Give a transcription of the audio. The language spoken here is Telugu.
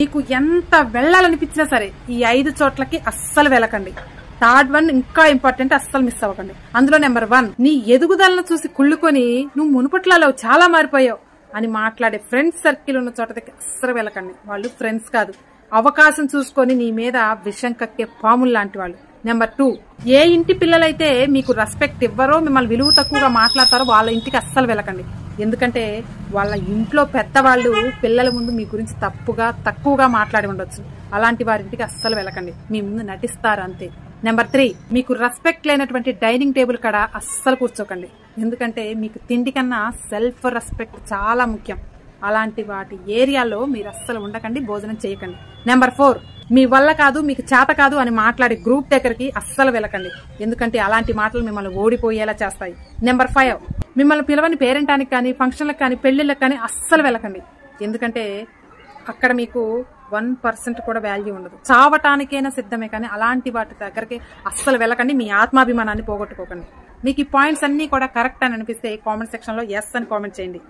మీకు ఎంత వెళ్ళాలనిపించినా సరే ఈ 5 చోట్లకి అస్సలు వెళ్ళకండి. థర్డ్ వన్ ఇంకా ఇంపార్టెంట్, అస్సలు మిస్ అవ్వకండి. అందులో నెంబర్ 1, నీ ఎదుగుదలను చూసి కుళ్ళుకొని నువ్వు మునుపట్లలో చాలా మారిపోయావు అని మాట్లాడే ఫ్రెండ్స్ సర్కిల్ ఉన్న చోట దగ్గర అస్సలు వెళ్ళకండి. వాళ్ళు ఫ్రెండ్స్ కాదు, అవకాశం చూసుకొని నీ మీద విషం కక్కే పాములు లాంటి వాళ్ళు. నెంబర్ 2, ఏ ఇంటి పిల్లలైతే మీకు రెస్పెక్ట్ ఇవ్వరో, మిమ్మల్ని విలువ తక్కువగా మాట్లాడతారో వాళ్ళ ఇంటికి అస్సలు వెళ్ళకండి. ఎందుకంటే వాళ్ళ ఇంట్లో పెద్దవాళ్ళు పిల్లల ముందు మీ గురించి తక్కువగా మాట్లాడి ఉండొచ్చు. అలాంటి వారింటికి అస్సలు వెళ్ళకండి, మీ ముందు నటిస్తారు అంతే. నెంబర్ 3, మీకు రెస్పెక్ట్ లేనటువంటి డైనింగ్ టేబుల్ కాడ అస్సలు కూర్చోకండి. ఎందుకంటే మీకు తిండి కన్నా సెల్ఫ్ రెస్పెక్ట్ చాలా ముఖ్యం. అలాంటి వాటి ఏరియాలో మీరు అస్సలు ఉండకండి, భోజనం చేయకండి. నెంబర్ 4, మీ వల్ల కాదు, మీకు చేత కాదు అని మాట్లాడే గ్రూప్ దగ్గరికి అస్సలు వెళ్ళకండి. ఎందుకంటే అలాంటి మాటలు మిమ్మల్ని ఓడిపోయేలా చేస్తాయి. నెంబర్ 5, మిమ్మల్ని పిలవని పేరెంటానికి కానీ, ఫంక్షన్లకు కానీ, పెళ్లిళ్ళకి కానీ అస్సలు వెళ్ళకండి. ఎందుకంటే అక్కడ మీకు 1% కూడా వాల్యూ ఉండదు. చావటానికైనా సిద్ధమే, కానీ అలాంటి వాటి దగ్గరికి అస్సలు వెళ్ళకండి. మీ ఆత్మాభిమానాన్ని పోగొట్టుకోకండి. మీకు ఈ పాయింట్స్ అన్ని కూడా కరెక్ట్ అని అనిపిస్తే కామెంట్ సెక్షన్ లో ఎస్ అని కామెంట్ చేయండి.